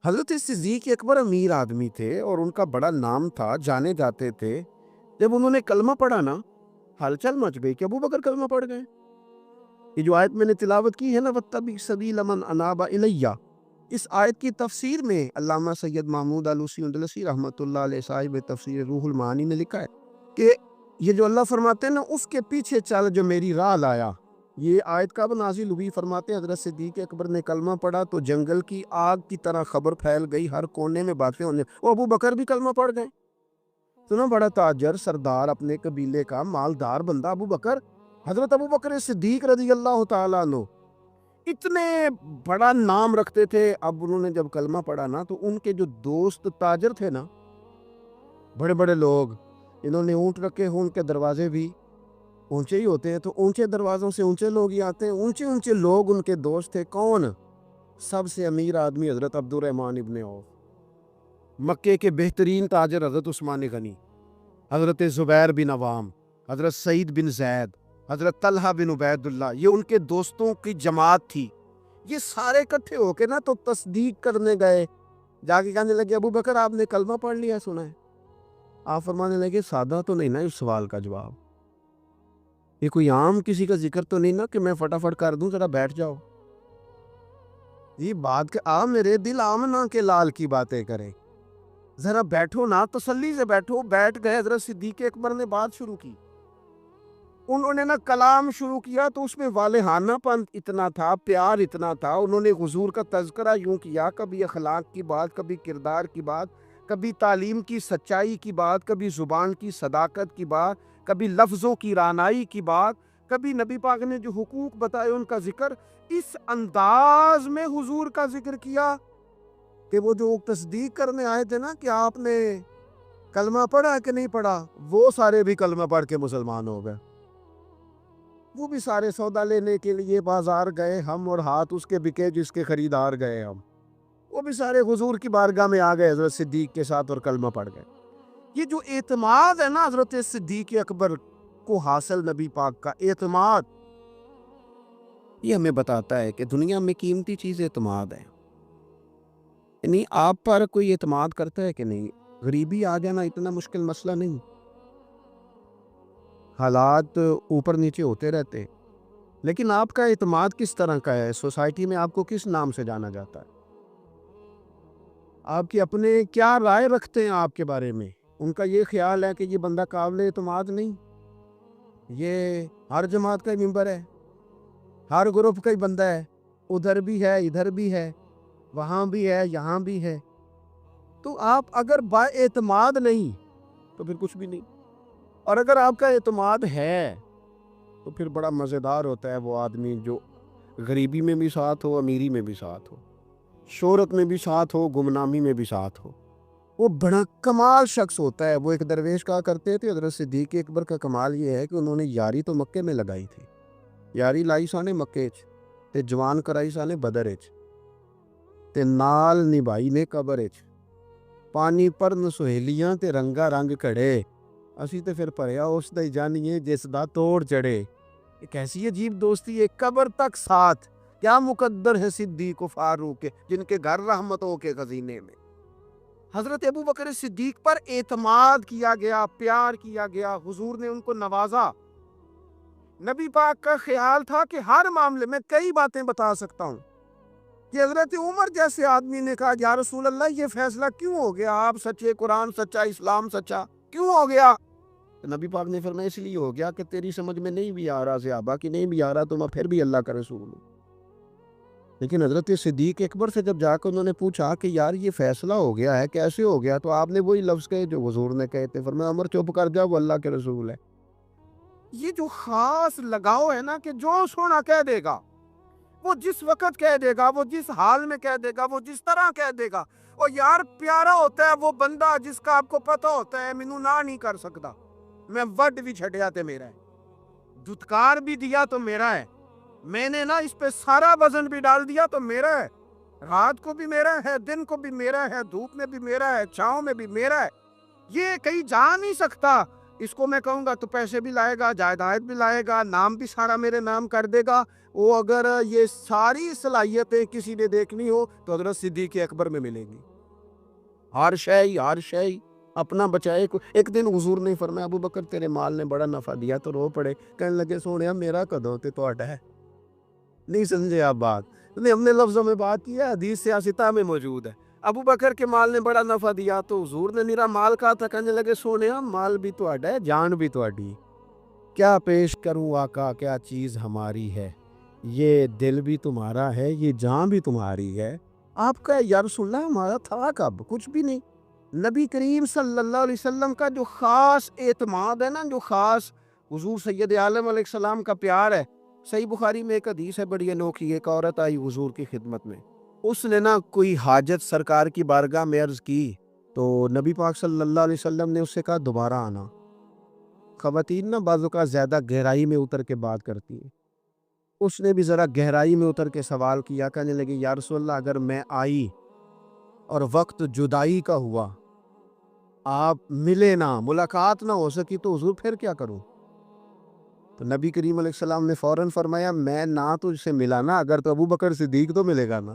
حضرت صدیق اکبر امیر آدمی تھے اور ان کا بڑا نام تھا، جانے جاتے تھے۔ جب انہوں نے کلمہ پڑھا نا، ہلچل مچ گئی کہ ابو بکر کلمہ پڑھ گئے۔ یہ جو آیت میں نے تلاوت کی ہے نا، وَاتَّبِعْ سَبِيلَ مَنْ أَنَابَ إِلَيَّ، اس آیت کی تفسیر میں علامہ سید محمود آلوسی اندلسی رحمۃ اللہ علیہ صاحب تفسیر روح المعانی نے لکھا ہے کہ یہ جو اللہ فرماتے ہیں نا، اس کے پیچھے چل جو میری راہ لایا، یہ آیت کب نازل ہوئی؟ فرماتے ہیں حضرت صدیق اکبر نے کلمہ پڑھا تو جنگل کی آگ کی طرح خبر پھیل گئی، ہر کونے میں باتیں ہونے، وہ ابو بکر بھی کلمہ پڑھ گئے۔ سنو، بڑا تاجر، سردار، اپنے قبیلے کا مالدار بندہ ابو بکر، حضرت ابو بکر صدیق رضی اللہ تعالیٰ عنہ اتنے بڑا نام رکھتے تھے۔ اب انہوں نے جب کلمہ پڑھا نا تو ان کے جو دوست تاجر تھے نا، بڑے بڑے لوگ، انہوں نے اونٹ رکھے ہوں، ان کے دروازے بھی اونچے ہی ہوتے ہیں، تو اونچے دروازوں سے اونچے لوگ ہی آتے ہیں، اونچے اونچے لوگ ان کے دوست تھے۔ کون؟ سب سے امیر آدمی حضرت عبد الرحمن ابن عوف، مکے کے بہترین تاجر حضرت عثمان غنی، حضرت زبیر بن عوام، حضرت سعید بن زید، حضرت طلحہ بن عبید اللہ، یہ ان کے دوستوں کی جماعت تھی۔ یہ سارے اکٹھے ہو کے نا تو تصدیق کرنے گئے، جا کے کہنے لگے ابو بکر آپ نے کلمہ پڑھ لیا، سنا ہے؟ آپ فرمانے لگے سادہ تو نہیں نا اس سوال کا جواب، یہ کوئی عام کسی کا ذکر تو نہیں نا کہ میں فٹافٹ کر دوں، ذرا بیٹھ جاؤ، یہ بات کہ آ میرے دل آمنا کے لال کی باتیں کرے، ذرا بیٹھو نا، تسلی سے بیٹھو۔ بیٹھ گئے، حضرت صدیق اکبر نے بات شروع کی، انہوں نے نا کلام شروع کیا تو اس میں والہانہ پن اتنا تھا، پیار اتنا تھا، انہوں نے حضور کا تذکرہ یوں کیا، کبھی اخلاق کی بات، کبھی کردار کی بات، کبھی تعلیم کی سچائی کی بات، کبھی زبان کی صداقت کی بات، کبھی لفظوں کی رانائی کی بات، کبھی نبی پاک نے جو حقوق بتائے ان کا ذکر، اس انداز میں حضور کا ذکر کیا کہ وہ جو تصدیق کرنے آئے تھے نا کہ آپ نے کلمہ پڑھا کہ نہیں پڑھا، وہ سارے بھی کلمہ پڑھ کے مسلمان ہو گئے۔ وہ بھی سارے سودا لینے کے لیے بازار گئے ہم، اور ہاتھ اس کے بکے جس کے خریدار گئے ہم، وہ بھی سارے حضور کی بارگاہ میں آ گئے حضرت صدیق کے ساتھ اور کلمہ پڑھ گئے۔ یہ جو اعتماد ہے نا حضرت صدیق اکبر کو حاصل، نبی پاک کا اعتماد، یہ ہمیں بتاتا ہے کہ دنیا میں قیمتی چیز اعتماد ہے۔ یعنی آپ پر کوئی اعتماد کرتا ہے کہ نہیں؟ غریبی آ جانا اتنا مشکل مسئلہ نہیں، حالات اوپر نیچے ہوتے رہتے، لیکن آپ کا اعتماد کس طرح کا ہے؟ سوسائٹی میں آپ کو کس نام سے جانا جاتا ہے؟ آپ کے اپنے کیا رائے رکھتے ہیں آپ کے بارے میں؟ ان کا یہ خیال ہے کہ یہ بندہ قابل اعتماد نہیں، یہ ہر جماعت کا ہی ممبر ہے، ہر گروپ کا ہی بندہ ہے، ادھر بھی ہے، ادھر بھی ہے، وہاں بھی ہے، یہاں بھی ہے۔ تو آپ اگر با اعتماد نہیں تو پھر کچھ بھی نہیں، اور اگر آپ کا اعتماد ہے تو پھر بڑا مزیدار ہوتا ہے وہ آدمی جو غریبی میں بھی ساتھ ہو، امیری میں بھی ساتھ ہو، شہرت میں بھی ساتھ ہو، گمنامی میں بھی ساتھ ہو، وہ بڑا کمال شخص ہوتا ہے۔ وہ ایک درویش کہا کرتے تھے حضرت صدیق اکبر کا کمال یہ ہے کہ انہوں نے یاری تو مکے میں لگائی تھی، یاری لائی سانے مکے چ تے جوان کرائی سانے بدر چ تے نال نبھائی نے قبر چ، پانی پرن سہیلیاں تے رنگا رنگ کھڑے، اسی تے پھر پریا اس دا ہی جانیے جس دا توڑ چڑھے۔ ایک ایسی عجیب دوستی ہے، قبر تک ساتھ، کیا مقدر ہے صدیق و فاروق کے جن کے گھر رحمتوں کے خزینے میں۔ حضرت ابو بکر صدیق پر اعتماد کیا گیا، پیار کیا گیا، حضور نے ان کو نوازا۔ نبی پاک کا خیال تھا کہ ہر معاملے میں کئی باتیں بتا سکتا ہوں کہ حضرت عمر جیسے آدمی نے کہا یا رسول اللہ یہ فیصلہ کیوں ہو گیا، آپ سچے، قرآن سچا، اسلام سچا، کیوں ہو گیا؟ تو نبی پاک نے فرمایا اس لیے ہو گیا کہ تیری سمجھ میں نہیں بھی آ رہا، صحابہ کی نہیں بھی آ رہا، تو میں پھر بھی اللہ کا رسول ہوں۔ لیکن حضرت صدیق اکبر سے جب جا کر انہوں نے پوچھا کہ یار یہ فیصلہ ہو گیا ہے، کیسے ہو گیا؟ تو آپ نے وہی لفظ کہے جو حضور نے کہے تھے، فرمایا عمر چپ کر جا، وہ اللہ کے رسول ہے۔ یہ جو خاص لگاؤ ہے نا کہ جو سونا کہہ دے گا، وہ جس وقت کہہ دے گا، وہ جس حال میں کہہ دے گا، وہ جس طرح کہہ دے گا، اور یار پیارا ہوتا ہے وہ بندہ جس کا آپ کو پتہ ہوتا ہے مینوں نہ نہیں کر سکتا، میں وڈ بھی چھڑیا تے میرا ہے، دھتکار بھی دیا تو میرا ہے، میں نے نا اس پہ سارا وزن بھی ڈال دیا تو میرا ہے، رات کو بھی میرا ہے، دن کو بھی میرا ہے، دھوپ میں بھی میرا ہے، چھاؤں میں بھی میرا ہے، یہ کہیں جا نہیں سکتا اس کو میں کہوں گا تو پیسے بھی لائے گا، جائیداد بھی لائے گا، نام بھی سارا میرے نام کر دے گا۔ وہ اگر یہ ساری صلاحیتیں کسی نے دیکھنی ہو تو حضرت صدیق اکبر میں ملے گی۔ ہر شے اپنا بچائے کو۔ ایک دن حضور نے فرمایا ابو بکر تیرے مال نے بڑا نفع دیا تو رو پڑے، کہنے لگے سونیا میرا کدوں تے تہاڈا ہے۔ نہیں سمجھے آپ بات؟ ہم نے لفظوں میں بات کی ہے، حدیث سیاستہ میں موجود ہے۔ ابو بکر کے مال نے بڑا نفع دیا تو حضور نے میرا مال کہا تھا، کہنے لگے سونیا مال بھی تہاڈا ہے، جان بھی تہاڈی۔ کیا پیش کروں آقا، کیا چیز ہماری ہے، یہ دل بھی تمہارا ہے، یہ جان بھی تمہاری ہے۔ آپ کا یا رسول اللہ ہمارا تھا کب؟ کچھ بھی نہیں۔ نبی کریم صلی اللہ علیہ وسلم کا جو خاص اعتماد ہے نا، جو خاص حضور سید عالم علیہ السلام کا پیار ہے۔ صحیح بخاری میں ایک حدیث ہے بڑی انوکھی، ایک عورت آئی حضور کی خدمت میں، اس نے نا کوئی حاجت سرکار کی بارگاہ میں عرض کی تو نبی پاک صلی اللہ علیہ وسلم نے اس سے کہا دوبارہ آنا۔ خواتین نا بعض اوقات زیادہ گہرائی میں اتر کے بات کرتی ہیں، اس نے بھی ذرا گہرائی میں اتر کے سوال کیا، کہنے لگی یا رسول اللہ اگر میں آئی اور وقت جدائی کا ہوا، آپ ملے نہ، ملاقات نہ ہو سکی تو حضور پھر کیا کروں؟ تو نبی کریم علیہ السلام نے فوراً فرمایا میں نہ تجھ سے ملا نا، اگر تو ابو بکر صدیق تو ملے گا نا،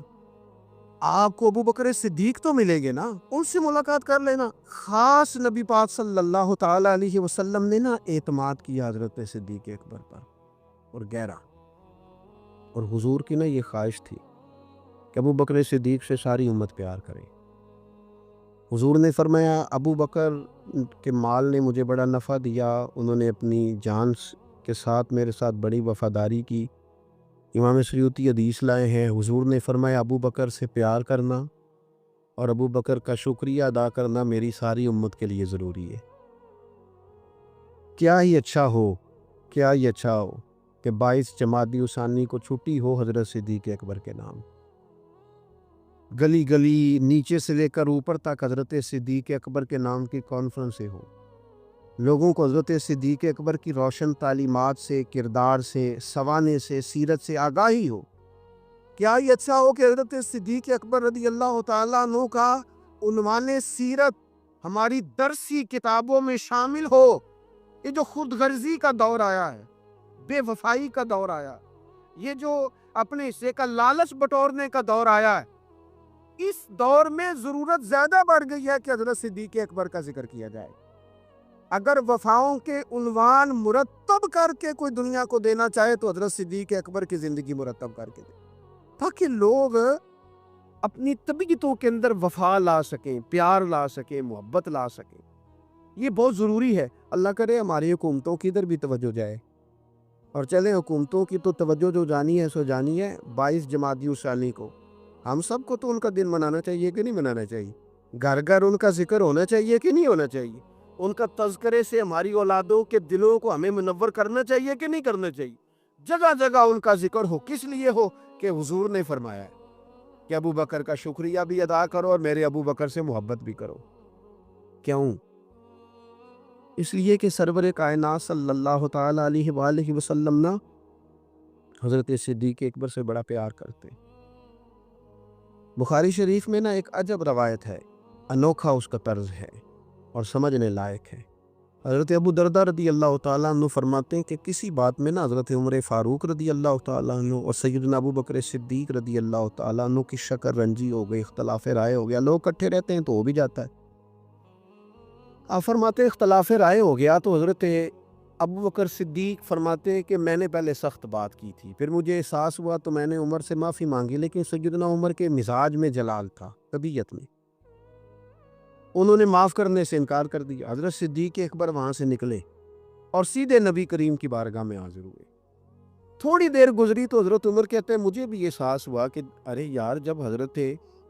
آپ کو ابو بکر صدیق تو ملیں گے نا، ان سے ملاقات کر لینا۔ خاص نبی پاک صلی اللہ تعالی علیہ وسلم نے نا اعتماد کیا حضرت صدیق اکبر پر، اور گہرا، اور حضور کی نا یہ خواہش تھی کہ ابو بکر صدیق سے ساری امت پیار کرے۔ حضور نے فرمایا ابو بکر کے مال نے مجھے بڑا نفع دیا، انہوں نے اپنی جان کے ساتھ میرے ساتھ بڑی وفاداری کی۔ امام سیوطی حدیث لائے ہیں، حضور نے فرمایا ابو بکر سے پیار کرنا اور ابو بکر کا شکریہ ادا کرنا میری ساری امت کے لیے ضروری ہے۔ کیا ہی اچھا ہو کہ 22 جمادی الثانی کو چھٹی ہو حضرت صدیق اکبر کے نام، گلی گلی نیچے سے لے کر اوپر تک حضرت صدیق اکبر کے نام کی کانفرنسیں ہو، لوگوں کو حضرت صدیق اکبر کی روشن تعلیمات سے، کردار سے، سوانے سے، سیرت سے آگاہی ہو۔ کیا ہی اچھا ہو کہ حضرت صدیق اکبر رضی اللہ تعالیٰ عنہ کا عنوان سیرت ہماری درسی کتابوں میں شامل ہو۔ یہ جو خود غرضی کا دور آیا ہے، بے وفائی کا دور آیا، یہ جو اپنے حصے کا لالچ بٹورنے کا دور آیا ہے، اس دور میں ضرورت زیادہ بڑھ گئی ہے کہ حضرت صدیق اکبر کا ذکر کیا جائے۔ اگر وفاؤں کے عنوان مرتب کر کے کوئی دنیا کو دینا چاہے تو حضرت صدیق اکبر کی زندگی مرتب کر کے دے، تاکہ لوگ اپنی طبیعتوں کے اندر وفا لا سکیں، پیار لا سکیں، محبت لا سکیں۔ یہ بہت ضروری ہے۔ اللہ کرے ہماری حکومتوں کی ادھر بھی توجہ جائے، اور چلیں حکومتوں کی تو توجہ جو جانی ہے سو جانی ہے 22 جمادی الثانی کو۔ ہم سب کو تو ان کا دن منانا چاہیے کہ نہیں منانا چاہیے؟ گھر گھر ان کا ذکر ہونا چاہیے کہ نہیں ہونا چاہیے؟ ان کا تذکرے سے ہماری اولادوں کے دلوں کو ہمیں منور کرنا چاہیے کہ نہیں کرنا چاہیے؟ جگہ جگہ ان کا ذکر ہو، کس لیے ہو؟ کہ حضور نے فرمایا ہے کہ ابو بکر کا شکریہ بھی ادا کرو اور میرے ابو بکر سے محبت بھی کرو۔ کیوں؟ اس لیے کہ سرور کائنات صلی اللہ تعالی علیہ وآلہ وسلم نا حضرت صدیق اکبر سے بڑا پیار کرتے۔ بخاری شریف میں نا ایک عجب روایت ہے، انوکھا اس کا طرز ہے اور سمجھنے لائق ہے۔ حضرت ابو دردہ رضی اللہ تعالیٰ عنہ فرماتے ہیں کہ کسی بات میں نا حضرت عمر فاروق رضی اللہ تعالیٰ عنہ اور سیدنا ابو بکر صدیق رضی اللہ تعالیٰ عنہ کی شکر رنجی ہو گئی، اختلاف رائے ہو گیا۔ لوگ کٹھے رہتے ہیں تو ہو بھی جاتا ہے۔ آپ فرماتے ہیں اختلاف رائے ہو گیا تو حضرت ابو بکر صدیق فرماتے ہیں کہ میں نے پہلے سخت بات کی تھی، پھر مجھے احساس ہوا تو میں نے عمر سے معافی مانگی، لیکن سیدنا عمر کے مزاج میں جلال تھا، طبیعت میں، انہوں نے معاف کرنے سے انکار کر دیا۔ حضرت صدیق اکبر وہاں سے نکلے اور سیدھے نبی کریم کی بارگاہ میں حاضر ہوئے۔ تھوڑی دیر گزری تو حضرت عمر کہتے ہیں مجھے بھی احساس ہوا کہ ارے یار، جب حضرت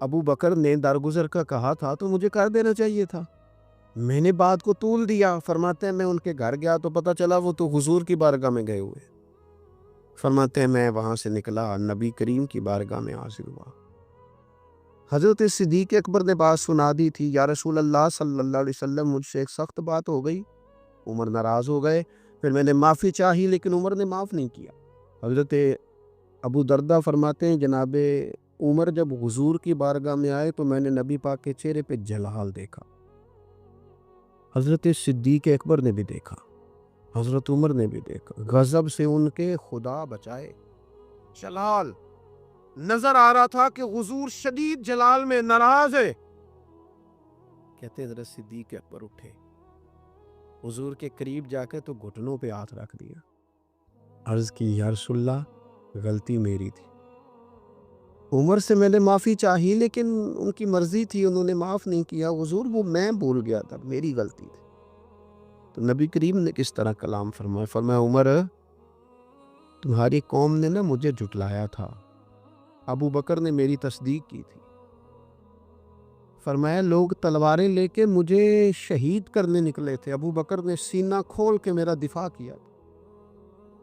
ابو بکر نے درگزر کا کہا تھا تو مجھے کر دینا چاہیے تھا، میں نے بات کو طول دیا۔ فرماتے ہیں میں ان کے گھر گیا تو پتہ چلا وہ تو حضور کی بارگاہ میں گئے ہوئے۔ فرماتے ہیں میں وہاں سے نکلا، نبی کریم کی بارگاہ میں حاضر ہوا۔ حضرت صدیق اکبر نے بات سنا دی تھی، یا رسول اللہ صلی اللہ علیہ وسلم مجھ سے ایک سخت بات ہو گئی، عمر ناراض ہو گئے، پھر میں نے معافی چاہی لیکن عمر نے معاف نہیں کیا۔ حضرت ابو دردہ فرماتے ہیں جناب عمر جب حضور کی بارگاہ میں آئے تو میں نے نبی پاک کے چہرے پہ جلال دیکھا، حضرت صدیق اکبر نے بھی دیکھا، حضرت عمر نے بھی دیکھا، غضب سے ان کے خدا بچائے، جلال نظر آ رہا تھا کہ حضور شدید جلال میں ناراض ہے۔ کہتے حضرت صدیق اکبر اٹھے، حضور کے قریب جا کے تو گھٹنوں پہ ہاتھ رکھ دیا، عرض کی یا رسول اللہ غلطی میری تھی، عمر سے میں نے معافی چاہی لیکن ان کی مرضی تھی، انہوں نے معاف نہیں کیا، حضور وہ میں بھول گیا تھا، میری غلطی تھی۔ تو نبی کریم نے کس طرح کلام فرمایا، فرمایا عمر تمہاری قوم نے نا مجھے جھٹلایا تھا، ابو بکر نے میری تصدیق کی تھی، فرمایا لوگ تلواریں لے کے مجھے شہید کرنے نکلے تھے، ابو بکر نے سینہ کھول کے میرا دفاع کیا تھا۔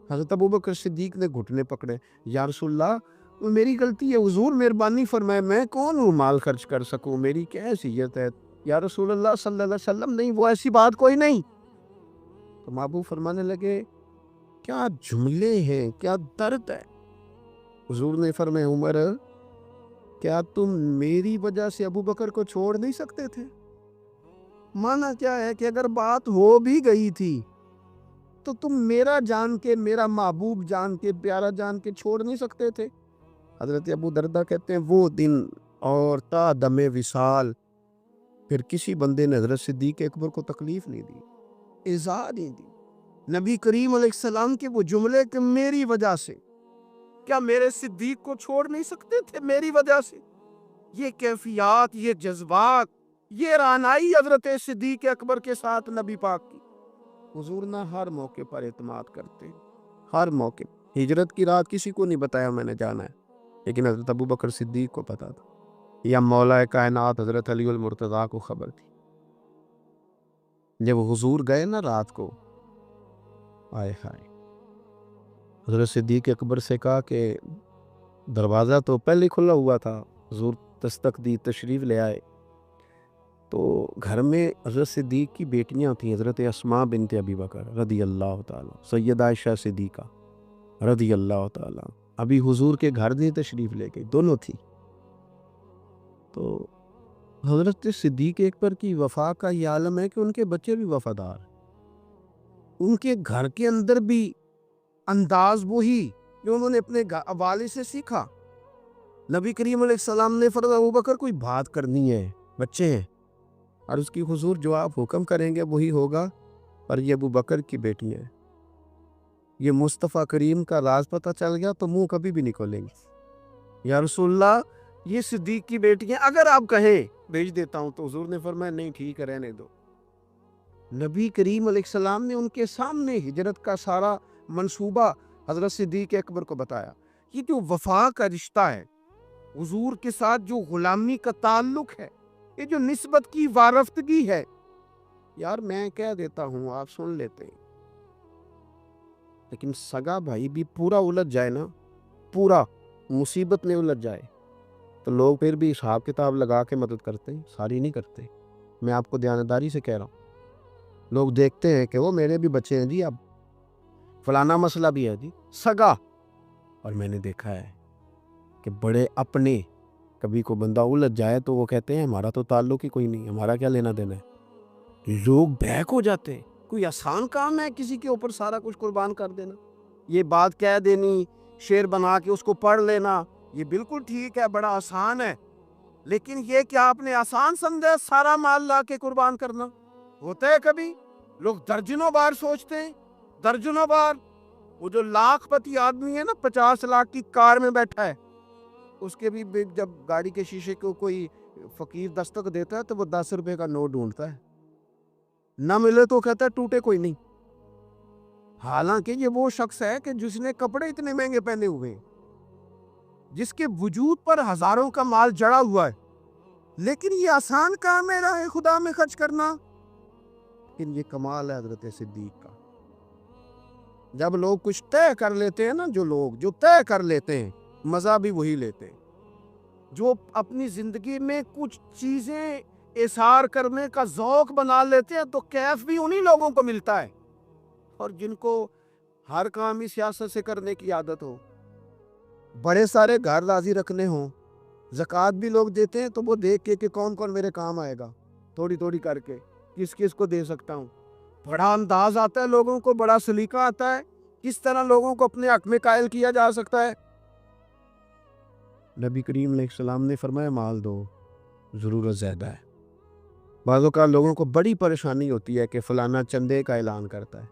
حضرت ابو بکر صدیق نے گھٹنے پکڑے، یا رسول اللہ وہ میری غلطی ہے، حضور مہربانی فرمائے، میں کون ہوں مال خرچ کر سکوں، میری کیا حیثیت ہے، یا رسول اللہ صلی اللہ علیہ وسلم نہیں، وہ ایسی بات کوئی نہیں۔ تو محبوب فرمانے لگے کیا جملے ہیں، کیا درد ہے۔ حضور نے فرمایا عمر کیا تم میری وجہ سے ابو بکر کو چھوڑ نہیں سکتے تھے؟ مانا کیا ہے کہ اگر بات ہو بھی گئی تھی تو تم میرا جان کے، میرا محبوب جان کے، پیارا جان کے چھوڑ نہیں سکتے تھے؟ حضرت ابو دردہ کہتے ہیں وہ دن اور تا دم وصال پھر کسی بندے نے حضرت صدیق اکبر کو تکلیف نہیں دی، ایذا نہیں دی۔ نبی کریم علیہ السلام کے وہ جملے کہ میری وجہ سے، کیا میرے صدیق کو چھوڑ نہیں سکتے تھے میری وجہ سے؟ یہ کیفیات، یہ جذبات، یہ رعنائی حضرت صدیق اکبر کے ساتھ نبی پاک کی۔ حضور نہ ہر موقع پر اعتماد کرتے، ہر موقع۔ ہجرت کی رات کسی کو نہیں بتایا میں نے جانا ہے، لیکن حضرت ابو بکر صدیق کو پتا تھا، یا مولا کائنات حضرت علی المرتضیٰ کو خبر تھی۔ جب حضور گئے نا رات کو، آئے ہائے، حضرت صدیق اکبر سے کہا کہ دروازہ تو پہلے کھلا ہوا تھا، حضور دستک دی، تشریف لے آئے، تو گھر میں حضرت صدیق کی بیٹیاں تھیں، حضرت اسماء بنت ابی بکر رضی اللہ تعالیٰ، سیدہ عائشہ صدیقہ رضی اللہ تعالیٰ، ابھی حضور کے گھر نہیں تشریف لے گئی، دونوں تھی۔ تو حضرت صدیق اکبر کی وفا کا یہ عالم ہے کہ ان کے بچے بھی وفادار، ان کے گھر کے اندر بھی انداز وہی جو انہوں نے اپنے والد سے سیکھا۔ نبی کریم علیہ السلام نے فرمایا ابو بکر کوئی بات کرنی ہے، بچے ہیں، اور اس کی حضور جو آپ حکم کریں گے وہی ہوگا، پر یہ ابو بکر کی بیٹی ہے، یہ مصطفیٰ کریم کا راز پتہ چل گیا تو منہ کبھی بھی نہیں کھولیں گے۔ یا رسول اللہ یہ صدیق کی بیٹی ہیں، اگر آپ کہیں بھیج دیتا ہوں، تو حضور نے فرمایا نہیں ٹھیک ہے رہنے دو۔ نبی کریم علیہ السلام نے ان کے سامنے ہجرت کا سارا منصوبہ حضرت صدیق اکبر کو بتایا۔ یہ جو وفا کا رشتہ ہے، حضور کے ساتھ جو غلامی کا تعلق ہے، یہ جو نسبت کی وارفتگی ہے، یار میں کہہ دیتا ہوں آپ سن لیتے ہیں، لیکن سگا بھائی بھی پورا الجھ جائے نا، پورا مصیبت میں الجھ جائے، تو لوگ پھر بھی حساب کتاب لگا کے مدد کرتے ہیں، ساری نہیں کرتے۔ میں آپ کو دیانتداری سے کہہ رہا ہوں، لوگ دیکھتے ہیں کہ وہ میرے بھی بچے ہیں جی، اب فلانا مسئلہ بھی ہے جی، سگا۔ اور میں نے دیکھا ہے کہ بڑے اپنے، کبھی کو بندہ الجھ جائے تو وہ کہتے ہیں ہمارا تو تعلق ہی کوئی نہیں، ہمارا کیا لینا دینا ہے۔ لوگ بہک ہو جاتے ہیں، کوئی آسان کام ہے کسی کے اوپر سارا کچھ قربان کر دینا، یہ بات کہہ دینی، شعر بنا کے اس کو پڑھ لینا، یہ بالکل ٹھیک ہے، بڑا آسان ہے، لیکن یہ کیا آپ نے آسان سمجھا سارا مال لا کے قربان کرنا؟ ہوتا ہے کبھی؟ لوگ درجنوں بار سوچتے ہیں، درجنوں بار۔ وہ جو لاکھ پتی آدمی ہے نا، 50 لاکھ کی کار میں بیٹھا ہے، اس کے بھی جب گاڑی کے شیشے کو کوئی فقیر دستک دیتا ہے تو وہ 10 روپے کا نوٹ ڈھونڈتا ہے، نہ ملے تو کہتا ہے ٹوٹے کوئی نہیں۔ حالانکہ یہ وہ شخص ہے کہ جس نے کپڑے اتنے مہنگے پہنے ہوئے، جس کے وجود پر ہزاروں کا مال جڑا ہوا ہے، لیکن یہ آسان کام ہے راہ خدا میں خرچ کرنا۔ لیکن یہ کمال ہے حضرت صدیق کا۔ جب لوگ کچھ طے کر لیتے ہیں نا، جو طے کر لیتے ہیں، مزہ بھی وہی لیتے ہیں۔ جو اپنی زندگی میں کچھ چیزیں اثار کرنے کا ذوق بنا لیتے ہیں تو کیف بھی انہی لوگوں کو ملتا ہے، اور جن کو ہر کام ہی سیاست سے کرنے کی عادت ہو، بڑے سارے گھر راضی رکھنے ہوں، زکوٰۃ بھی لوگ دیتے ہیں تو وہ دیکھ کے کہ کون کون میرے کام آئے گا، تھوڑی تھوڑی کر کے، کس کس کو دے سکتا ہوں. بڑا انداز آتا ہے لوگوں کو, بڑا سلیقہ آتا ہے کس طرح لوگوں کو اپنے حق میں قائل کیا جا سکتا ہے. نبی کریم علیہ السلام نے فرمایا مال دو, ضرورت زیادہ ہے. بعض اوقات لوگوں کو بڑی پریشانی ہوتی ہے کہ فلانا چندے کا اعلان کرتا ہے.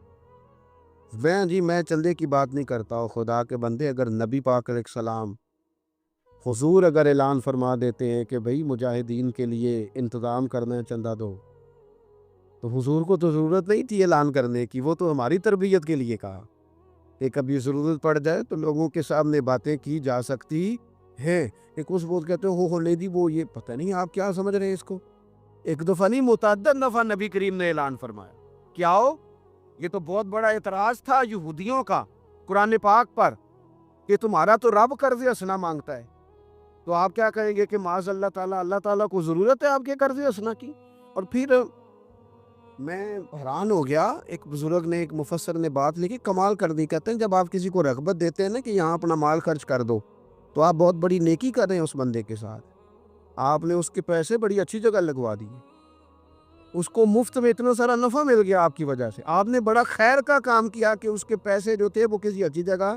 میں چندے کی بات نہیں کرتا ہوں. خدا کے بندے, اگر نبی پاک علیہ السلام حضور اگر اعلان فرما دیتے ہیں کہ بھئی مجاہدین کے لیے انتظام کرنا ہے, چندہ دو, تو حضور کو تو ضرورت نہیں تھی اعلان کرنے کی, وہ تو ہماری تربیت کے لیے کہا کہ کبھی ضرورت پڑ جائے تو لوگوں کے سامنے باتیں کی جا سکتی ہیں. ایک اس بہت کہتے ہیں ہو لیدی, وہ یہ پتہ نہیں آپ کیا سمجھ رہے ہیں اس کو. ایک دفعہ نہیں, متعدد دفعہ نبی کریم نے اعلان فرمایا. کیا ہو, یہ تو بہت بڑا اعتراض تھا یہودیوں کا قرآن پاک پر کہ تمہارا تو رب قرض حسنہ مانگتا ہے, تو آپ کیا کہیں گے کہ معاذ اللہ تعالیٰ, اللہ تعالیٰ کو ضرورت ہے آپ کے قرض حسنہ کی. اور پھر میں حیران ہو گیا, ایک بزرگ نے, ایک مفسر نے بات لکھی, کمال کر دی. کہتے ہیں جب آپ کسی کو رغبت دیتے ہیں نا کہ یہاں اپنا مال خرچ کر دو, تو آپ بہت بڑی نیکی کر رہے ہیں اس بندے کے ساتھ. آپ نے اس کے پیسے بڑی اچھی جگہ لگوا دیے, اس کو مفت میں اتنا سارا نفع مل گیا آپ کی وجہ سے. آپ نے بڑا خیر کا کام کیا کہ اس کے پیسے جو تھے وہ کسی اچھی جگہ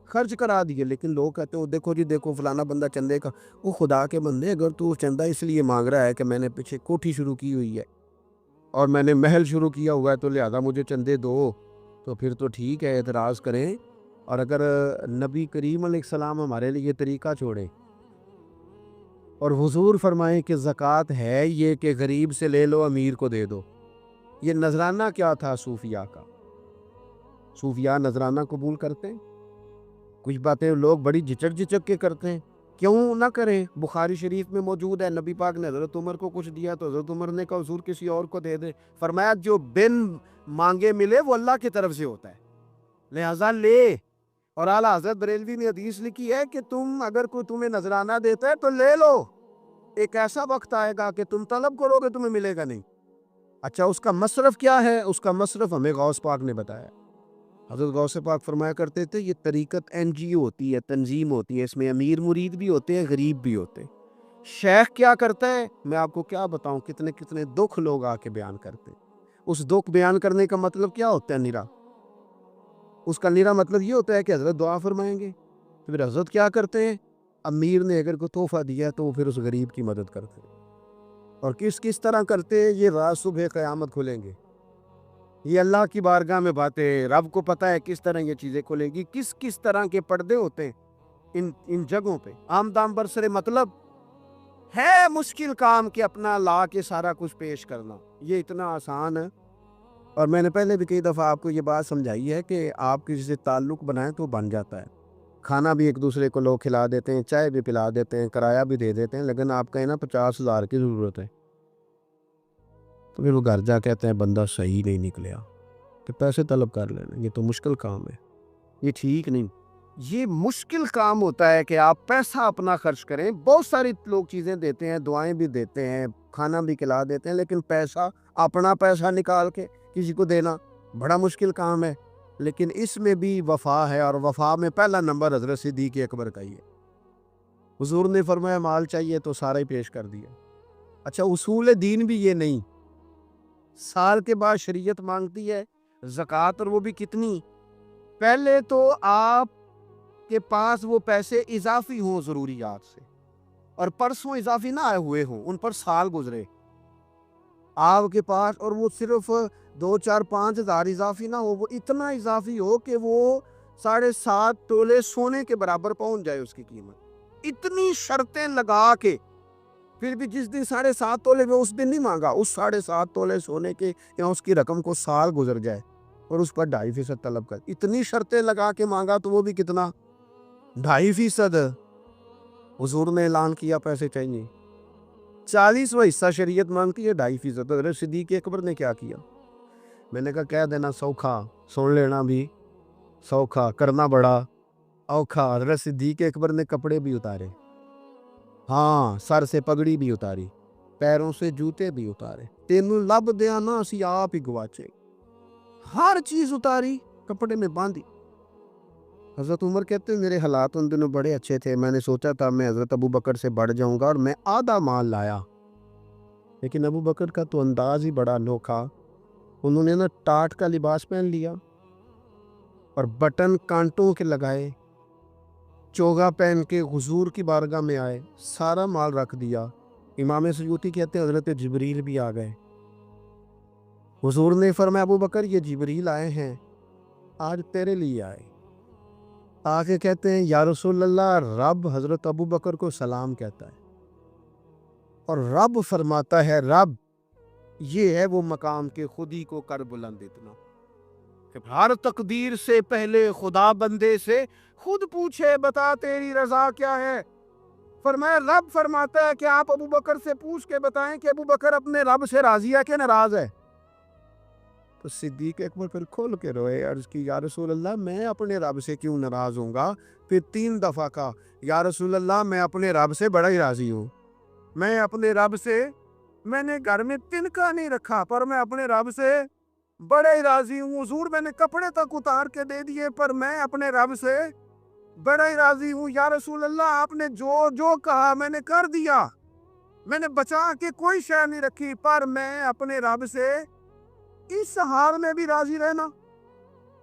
خرچ کرا دیے. لیکن لوگ کہتے ہیں دیکھو جی دیکھو فلانا بندہ چندے کا. وہ خدا کے بندے, اگر تو چندہ اس لیے مانگ رہا ہے کہ میں نے پیچھے کوٹھی شروع کی ہوئی ہے اور میں نے محل شروع کیا ہوا ہے تو لہذا مجھے چندے دو, تو پھر تو ٹھیک ہے, اعتراض کریں. اور اگر نبی کریم علیہ السلام ہمارے لیے طریقہ چھوڑے اور حضور فرمائیں کہ زکوٰۃ ہے یہ کہ غریب سے لے لو امیر کو دے دو. یہ نذرانہ کیا تھا صوفیاء کا. صوفیاء نذرانہ قبول کرتے ہیں. کچھ باتیں لوگ بڑی جھچک کے کرتے ہیں, کیوں نہ کریں. بخاری شریف میں موجود ہے, نبی پاک نے حضرت عمر کو کچھ دیا تو حضرت عمر نے کہا حضور کسی اور کو دے دے. فرمایا جو بن مانگے ملے وہ اللہ کی طرف سے ہوتا ہے, لہذا لے. اور اعلیٰ حضرت بریلوی نے حدیث لکھی ہے کہ اگر کوئی تمہیں نذرانہ دیتا ہے تو لے لو, ایک ایسا وقت آئے گا کہ تم طلب کرو گے تمہیں ملے گا نہیں. اچھا, اس کا مصرف کیا ہے؟ اس کا مصرف ہمیں غوث پاک نے بتایا. حضرت غوث پاک فرمایا کرتے تھے یہ طریقت NGO ہوتی ہے, تنظیم ہوتی ہے, اس میں امیر مرید بھی ہوتے ہیں, غریب بھی ہوتے ہیں. شیخ کیا کرتا ہے, میں آپ کو کیا بتاؤں, کتنے کتنے دکھ لوگ آ کے بیان کرتے ہیں. اس دکھ بیان کرنے کا مطلب کیا ہوتا ہے نیرا, اس کا نیرا مطلب یہ ہوتا ہے کہ حضرت دعا فرمائیں گے. تو پھر حضرت کیا کرتے ہیں, امیر نے اگر کوئی تحفہ دیا تو وہ پھر اس غریب کی مدد کرتے ہیں. اور کس طرح کرتے ہیں, یہ رات صبح قیامت کھلیں گے. یہ اللہ کی بارگاہ میں باتیں, رب کو پتہ ہے کس طرح یہ چیزیں کھلیں گی, کس طرح کے پردے ہوتے ہیں ان جگہوں پہ. آمدام برسر مطلب ہے مشکل کام کہ اپنا لا کے سارا کچھ پیش کرنا, یہ اتنا آسان ہے. اور میں نے پہلے بھی کئی دفعہ آپ کو یہ بات سمجھائی ہے کہ آپ کسی سے تعلق بنائیں تو بن جاتا ہے. کھانا بھی ایک دوسرے کو لوگ کھلا دیتے ہیں, چائے بھی پلا دیتے ہیں, کرایہ بھی دے دیتے ہیں, لیکن آپ کہیں نا 50,000 کی ضرورت ہے, تو پھر وہ گھر جا کہتے ہیں بندہ صحیح نہیں نکلیا, کہ پیسے طلب کر لینا. یہ تو مشکل کام ہے, یہ ٹھیک نہیں. یہ مشکل کام ہوتا ہے کہ آپ پیسہ اپنا خرچ کریں. بہت ساری لوگ چیزیں دیتے ہیں, دعائیں بھی دیتے ہیں, کھانا بھی کھلا دیتے ہیں, لیکن پیسہ, اپنا پیسہ نکال کے کسی کو دینا بڑا مشکل کام ہے. لیکن اس میں بھی وفا ہے, اور وفا میں پہلا نمبر حضرت صدیق اکبر کا ہی ہے. حضور نے فرمایا مال چاہیے تو سارا ہی پیش کر دیا. اچھا, اصول دین بھی یہ نہیں, سال کے بعد شریعت مانگتی ہے زکوٰۃ, اور وہ بھی کتنی. پہلے تو آپ کے پاس وہ پیسے اضافی ہوں ضروریات سے, اور پرسوں اضافی نہ آئے ہوئے ہوں, ان پر سال گزرے آپ کے پاس, اور وہ صرف 2 4 5 ہزار اضافی نہ ہو, وہ اتنا اضافی ہو کہ وہ 7.5 تولے سونے کے برابر پہنچ جائے اس کی قیمت. اتنی شرطیں لگا کے پھر بھی جس دن 7.5 تولے میں اس دن نہیں مانگا, اس 7.5 تولے سونے کے یا اس کی رقم کو سال گزر جائے اور اس پر 2.5% طلب کر, اتنی شرطیں لگا کے مانگا, تو وہ بھی کتنا, 2.5%. حضور نے اعلان کیا پیسے چاہیے, 40واں حصہ شریعت مانگتی ہے 2.5%. حضرت صدیق اکبر نے کیا کیا, میں نے کہا کہہ دینا سوکھا, سن لینا بھی سوکھا, کرنا بڑا اوکھا. حضرت صدیق اکبر نے کپڑے بھی اتارے, ہاں, سر سے پگڑی بھی اتاری, پیروں سے جوتے بھی اتارے. تینوں لب دیا نا اسی آپ ہی گواچے, ہر چیز اتاری, کپڑے میں باندھی. حضرت عمر کہتے ہیں میرے حالات ان دنوں بڑے اچھے تھے, میں نے سوچا تھا میں حضرت ابو بکر سے بڑھ جاؤں گا, اور میں آدھا مال لایا. لیکن ابو بکر کا تو انداز ہی بڑا انوکھا. انہوں نے نا ٹاٹ کا لباس پہن لیا اور بٹن کانٹوں کے لگائے, چوگا پہن کے حضور کی بارگاہ میں آئے, سارا مال رکھ دیا. امام سیوطی کہتے ہیں حضرت جبریل بھی آ گئے. حضور نے فرمایا ابو بکر یہ جبریل آئے ہیں, آج تیرے لیے آئے. آگے کہتے ہیں یا رسول اللہ, رب حضرت ابو بکر کو سلام کہتا ہے اور رب فرماتا ہے, رب یہ ہے وہ مقام کہ خود ہی کو کر بلند اتنا کہ ہر تقدیر سے پہلے خدا بندے سے خود پوچھے بتا تیری رضا کیا ہے. فرمایا رب فرماتا ہے کہ آپ ابو بکر سے پوچھ کے بتائیں کہ ابو بکر اپنے رب سے راضی ہے کہ ناراض ہے. تو صدیق اکبر پھر کھول کے روئے, عرض کی یا رسول اللہ میں اپنے رب سے کیوں ناراض ہوں گا. پھر 3 دفعہ کہا یا رسول اللہ میں اپنے رب سے بڑا ہی راضی ہوں. میں اپنے رب سے, میں نے گھر میں تنکا نہیں رکھا پر میں اپنے رب سے بڑا ہی راضی ہوں. حضور میں نے کپڑے تک اتار کے دے دیے پر میں اپنے رب سے بڑا ہی راضی ہوں. یا رسول اللہ آپ نے جو جو کہا میں نے کر دیا, میں نے بچا کے کوئی شے نہیں رکھی, پر میں اپنے رب سے اس حال میں بھی راضی رہنا.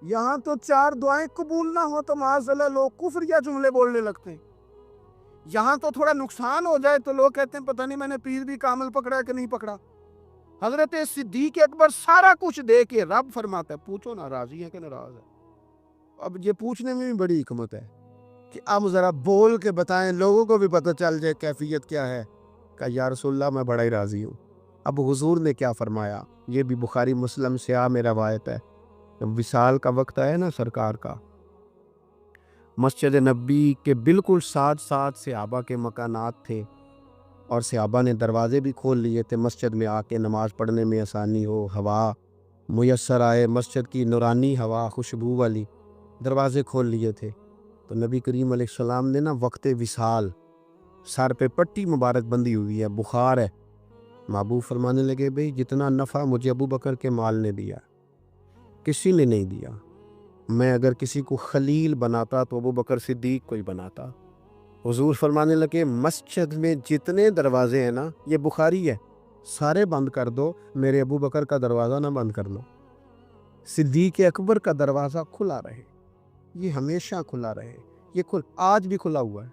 یہاں تو 4 دعائیں قبول نہ ہو تو معاذ اللہ لوگ کفر یا جملے بولنے لگتے ہیں. یہاں تو تھوڑا نقصان ہو جائے تو لوگ کہتے ہیں پتہ نہیں میں نے پیر بھی کامل پکڑا ہے کہ نہیں پکڑا. حضرت صدیق اکبر سارا کچھ دے کے رب فرماتا ہے پوچھو نا راضی ہے کہ ناراض ہے. اب یہ پوچھنے میں بھی بڑی حکمت ہے کہ اب ذرا بول کے بتائیں, لوگوں کو بھی پتہ چل جائے کیفیت کیا ہے. کہ یا رسول اللہ میں بڑا ہی راضی ہوں. اب حضور نے کیا فرمایا, یہ بھی بخاری مسلم سیاہ میں روایت ہے. وصال کا وقت آیا نا سرکار کا, مسجد نبی کے بالکل ساتھ صحابہ کے مکانات تھے اور صحابہ نے دروازے بھی کھول لیے تھے مسجد میں آ کے نماز پڑھنے میں آسانی ہو, ہوا میسر آئے, مسجد کی نورانی ہوا خوشبو والی, دروازے کھول لیے تھے. تو نبی کریم علیہ السلام نے نا وقت وصال سر پہ پٹی مبارک بندی ہوئی ہے, بخار ہے. محبوب فرمانے لگے بھئی جتنا نفع مجھے ابو بکر کے مال نے دیا کسی نے نہیں دیا. میں اگر کسی کو خلیل بناتا تو ابو بکر صدیق کو ہی بناتا. حضور فرمانے لگے مسجد میں جتنے دروازے ہیں نا, یہ بخاری ہے, سارے بند کر دو, میرے ابو بکر کا دروازہ نہ بند کر دو. صدیق اکبر کا دروازہ کھلا رہے, یہ ہمیشہ کھلا رہے. یہ آج بھی کھلا ہوا ہے,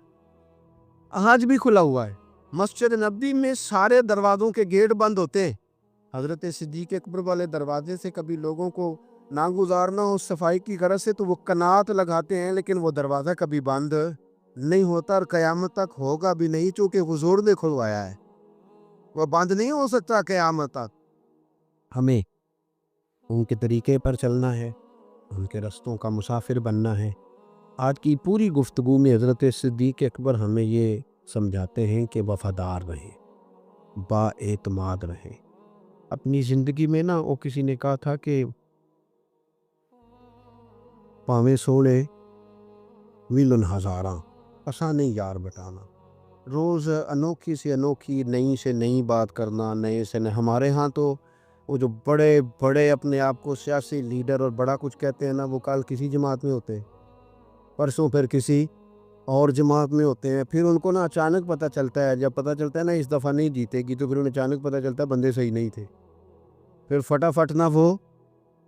آج بھی کھلا ہوا ہے. مسجد نبی میں سارے دروازوں کے گیٹ بند ہوتے ہیں. حضرت صدیق اکبر والے دروازے سے کبھی لوگوں کو ناگزار نہ ہو صفائی کی غرض سے تو وہ کنات لگاتے ہیں, لیکن وہ دروازہ کبھی بند نہیں ہوتا اور قیامت تک ہوگا بھی نہیں, چونکہ حضور نے کھلوایا ہے. وہ بند نہیں ہو سکتا قیامت تک. ہمیں ان کے طریقے پر چلنا ہے, ان کے رستوں کا مسافر بننا ہے. آج کی پوری گفتگو میں حضرت صدیق اکبر ہمیں یہ سمجھاتے ہیں کہ وفادار رہیں, با اعتماد رہیں اپنی زندگی میں. نا وہ کسی نے کہا تھا کہ پاویں سوڑے ویلن ہزاراں اساں نہیں یار بٹانا. روز انوکھی سے انوکھی, نئی سے نئی بات کرنا, نئے سے نئے. ہمارے ہاں تو وہ جو بڑے بڑے اپنے آپ کو سیاسی لیڈر اور بڑا کچھ کہتے ہیں نا, وہ کل کسی جماعت میں ہوتے ہیں, پرسوں پھر کسی اور جماعت میں ہوتے ہیں. پھر ان کو نا اچانک پتہ چلتا ہے, جب پتہ چلتا ہے نا اس دفعہ نہیں جیتے گی, تو پھر انہیں اچانک پتہ چلتا ہے بندے صحیح نہیں تھے. پھر فٹافٹ نہ وہ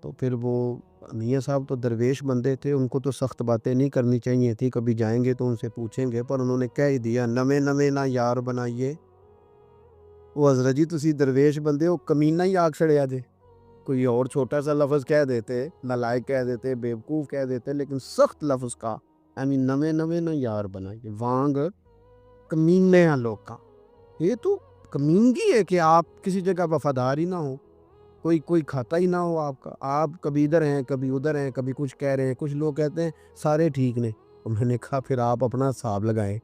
تو پھر وہ میاں صاحب تو درویش بندے تھے, ان کو تو سخت باتیں نہیں کرنی چاہیے تھی. کبھی جائیں گے تو ان سے پوچھیں گے, پر انہوں نے کہہ ہی دیا نویں نویں نہ یار بنائیے. وہ حضرت جی تسی درویش بندے, وہ کمینہ ہی آگ چھڑیا جے. کوئی اور چھوٹا سا لفظ کہہ دیتے, نالائق کہہ دیتے, بیوقوف کہہ دیتے, لیکن سخت لفظ کا نویں نویں نہ یار بنائیے. وانگ کمینے ہیں لوگ کا. یہ تو کمینگی ہے کہ آپ کسی جگہ وفادار ہی نہ ہو, کوئی کھاتا ہی نہ ہو آپ کا. آپ کبھی ادھر ہیں کبھی ادھر ہیں, کبھی کچھ کہہ رہے ہیں. کچھ لوگ کہتے ہیں سارے ٹھیک نے. میں نے کہا پھر آپ اپنا حساب لگائیں,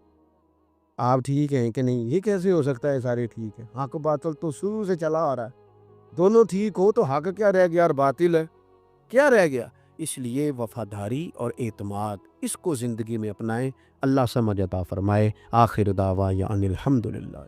آپ ٹھیک ہیں کہ نہیں. یہ کیسے ہو سکتا ہے سارے ٹھیک ہیں؟ حق باطل تو شروع سے چلا آ رہا ہے. دونوں ٹھیک ہو تو حق کیا رہ گیا اور باطل ہے کیا رہ گیا؟ اس لیے وفاداری اور اعتماد اس کو زندگی میں اپنائیں. اللہ سمجھ عطا فرمائے. آخر دعوانا ان الحمدللہ.